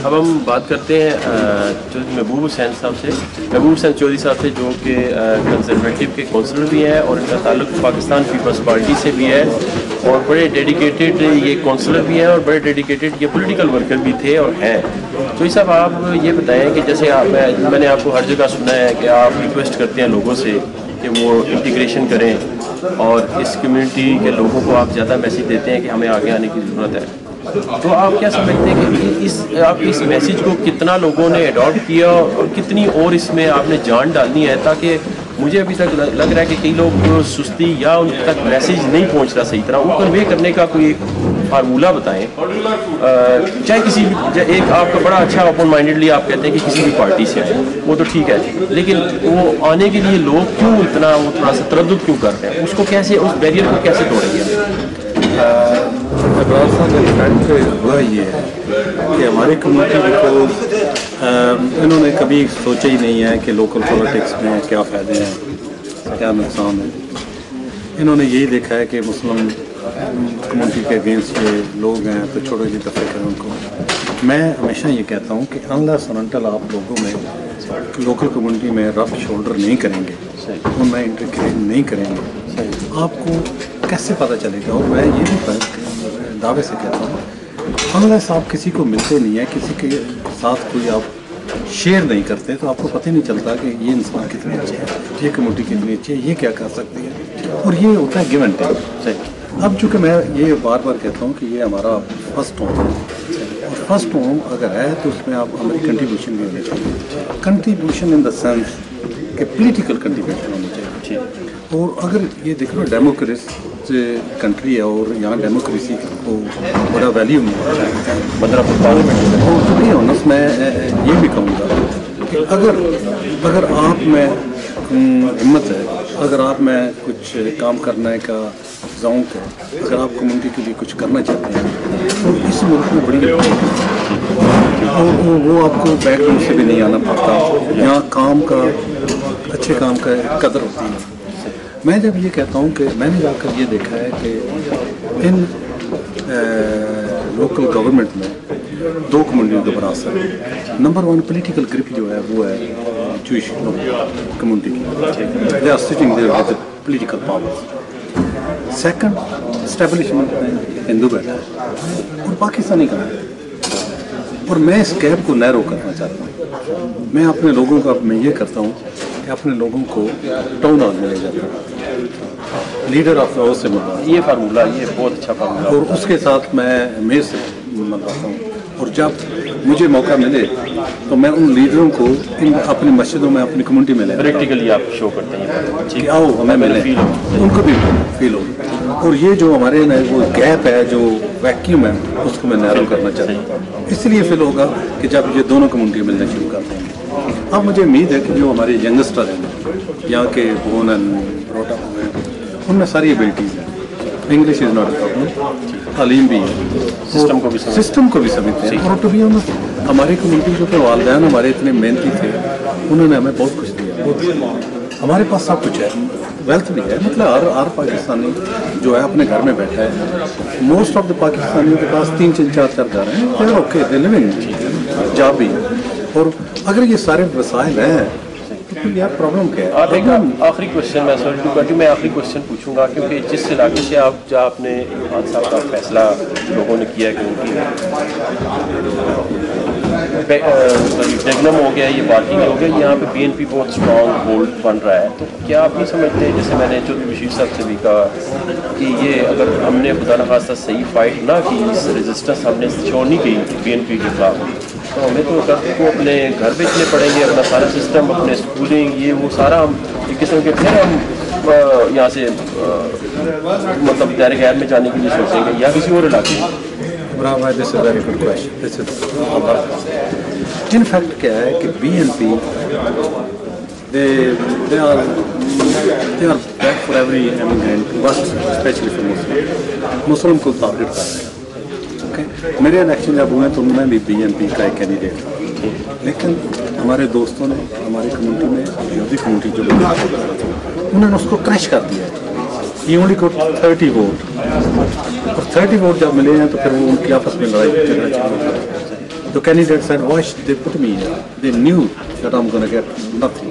اب ہم بات کرتے ہیں محبوب حسین صاحب سے، محبوب حسین چودھری صاحب سے، جو کہ کنزرویٹو کے کونسلر بھی ہیں اور ان کا تعلق پاکستان پیپلز پارٹی سے بھی ہے، اور بڑے ڈیڈیکیٹڈ یہ کونسلر بھی ہیں اور بڑے ڈیڈیکیٹڈ یہ پولیٹیکل ورکر بھی تھے اور ہیں۔ چودھری صاحب آپ یہ بتائیں کہ جیسے میں نے آپ کو ہر جگہ سنا ہے کہ آپ ریکویسٹ کرتے ہیں لوگوں سے کہ وہ انٹیگریشن کریں اور اس کمیونٹی کے لوگوں کو آپ زیادہ میسیج دیتے ہیں کہ ہمیں آگے آنے کی ضرورت ہے، تو آپ کیا سمجھتے ہیں کہ آپ اس میسیج کو کتنا لوگوں نے اڈاپٹ کیا اور کتنی اور اس میں آپ نے جان ڈالنی ہے؟ تاکہ مجھے ابھی تک لگ رہا ہے کہ کئی لوگ سستی یا ان تک میسیج نہیں پہنچ رہا صحیح طرح، وہ کنوے کرنے کا کوئی ایک فارمولہ بتائیں، چاہے کسی بھی ایک آپ کا بڑا اچھا اوپن مائنڈڈلی آپ کہتے ہیں کہ کسی بھی پارٹی سے آئے وہ تو ٹھیک ہے، لیکن وہ آنے کے لیے لوگ کیوں اتنا وہ تھوڑا سا تردد کیوں کرتے ہیں؟ اس کو کیسے، اس بیریئر کو کیسے توڑیں گے؟ ابرار صاحب کا ہوا یہ ہے کہ ہماری کمیونٹی کو انہوں نے کبھی سوچا ہی نہیں ہے کہ لوکل پولیٹکس میں کیا فائدے ہیں کیا نقصان ہے۔ انہوں نے یہی دیکھا ہے کہ مسلم کمیونٹی کے اگینسٹ یہ لوگ ہیں تو چھوڑو جی دفعہ کریں ان کو۔ میں ہمیشہ یہ کہتا ہوں کہ انلیس اور انٹل آپ لوگوں میں لوکل کمیونٹی میں رف شولڈر نہیں کریں گے، ان میں انٹرکریٹ نہیں کریں گے، آپ کو کیسے پتہ چلے گا؟ اور میں یہ بھی دعوے سے کہتا ہوں انلیس آپ کسی کو ملتے نہیں ہیں، کسی کے ساتھ کوئی آپ شیئر نہیں کرتے تو آپ کو پتہ ہی نہیں چلتا کہ یہ انسان کتنے اچھے ہیں، یہ کمیونٹی کتنی اچھی ہے، یہ کیا کر سکتی ہے، اور یہ ہوتا ہے گیو اینڈ ٹیک۔ اب چونکہ میں یہ بار بار کہتا ہوں کہ یہ ہمارا فرسٹ ہوم ہے، اور فرسٹ ہوم اگر ہے تو اس میں آپ ہماری کنٹریبیوشن بھی ہونی چاہیے، کنٹریبیوشن ان دا سینس کہ پولیٹیکل کنٹریبیوشن ہونی چاہیے۔ اور اگر یہ دیکھو ڈیموکریسی کنٹری ہے اور یہاں ڈیموکریسی کو بڑا ویلیو مدرہ پارلیمنٹ، اور تو بھی آنس میں یہ بھی کہوں گا کہ اگر آپ میں ہمت ہے، اگر آپ میں کچھ کام کرنے کا ذوق ہے، اگر آپ کمیونٹی کے لیے کچھ کرنا چاہتے ہیں تو اس ملک میں بڑی اور وہ آپ کو بیک گراؤنڈ سے بھی نہیں آنا پڑتا، یہاں کام کا اچھے کام کا قدر ہوتی ہے۔ میں جب یہ کہتا ہوں کہ میں نے جا کر یہ دیکھا ہے کہ ان لوکل گورنمنٹ میں دو کمیونٹیوں کا بڑا اثر ہے۔ نمبر ون پولیٹیکل گرپ جو ہے وہ ہے جوئش کمیونٹی کی، they are sitting there with political power. Second establishment میں ہندو بیٹھا ہے اور پاکستانی کا ہے، اور میں اس گیپ کو نیرو کرنا چاہتا ہوں۔ میں اپنے لوگوں کا میں یہ کرتا ہوں کہ اپنے لوگوں کو ٹاؤن ہال میں لے جاتا ہوں، لیڈر آف ہاؤس سے ملواتا ہوں، یہ فارمولہ یہ بہت اچھا فارمولہ، اور اس کے ساتھ میں میئر سے ملواتا ہوں، اور جب مجھے موقع ملے تو میں ان لیڈروں کو اپنی مسجدوں میں اپنی کمیونٹی میں لے پریکٹیکلی آپ شو کرتے ہیں کہ آؤ ہمیں ملے، ان کو بھی فیل ہو۔ اور یہ جو ہمارے وہ گیپ ہے، جو ویکیوم ہے، اس کو میں نیرو کرنا چاہتا ہوں۔ اس لیے فیل ہوگا کہ جب یہ دونوں کمیونٹی ملنا شروع کرتے ہیں۔ اب مجھے امید ہے کہ جو ہمارے ینگسٹر ہیں یہاں کے بون اینڈ بروٹ اپ ہوئے ہیں، ان میں ساری ایبلٹیز ہیں، English is not a problem, تعلیم بھی ہے، سسٹم کو بھی سمجھتے ہیں، اور تو بھی ہماری کمیونٹی کے والدین ہمارے اتنے محنتی تھے، انہوں نے ہمیں بہت کچھ دیا، ہمارے پاس سب کچھ ہے، ویلتھ بھی ہے، مطلب ہر پاکستانی جو ہے اپنے گھر میں بیٹھا ہے، موسٹ آف دا پاکستانیوں کے پاس 3-4 گھر ہیں، they are okay, they living, job بھی ہے، اور اگر یہ سارے وسائل ہیں تو پھر یار پرابلم کیا ہے؟ ایک آخری کوشچن میں سوری ٹو کٹ یو، میں آخری کوشچن پوچھوں گا، کیونکہ جس علاقے سے آپ جہاں اپنے خان صاحب کا فیصلہ لوگوں نے کیا ہے کہ ان کی ڈیگنم ہو گیا، یہ پارکنگ ہو گیا، یہاں پہ BNP بہت اسٹرانگ ہولڈ بن رہا ہے، تو کیا آپ نہیں سمجھتے، جیسے میں نے چودھری بشیر صاحب سے بھی کہا کہ یہ اگر ہم نے خدا نخواستہ صحیح فائٹ نہ کی، اس رجسٹنس ہم نے چھوڑ نہیں کی BNP کے خلاف، تو ہمیں تو کو اپنے گھر بیچنے پڑیں گے، اپنا سارا سسٹم، اپنے اسکولنگ، یہ وہ سارا ہم ایک قسم کے پھر ہم یہاں سے مطلب دائرے غیر میں جانے کے لیے سوچیں گے یا کسی اور علاقے میں۔ This is very good question. In fact کیا ہے کہ BNP they are back for every immigrant, but especially for Muslim کو ٹارگیٹ کر رہے ہیں۔ میرے الیکشن جب ہوئے تو میں بھی BNP کا ایک کینڈیڈیٹ تھا، لیکن ہمارے دوستوں نے ہماری کمیونٹی میں یہودی کمیونٹی جو انہوں نے اس کو کریش کر دیا، یہ اونلی کو 30 ووٹ، اور 30 ووٹ جب ملے ہیں تو پھر وہ ان کی آپس میں لڑائی جھگڑا چل رہا ہے۔ The candidate said, why should they put me here? They knew that I'm going to get nothing.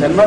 11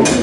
MP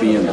BNP।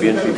BNP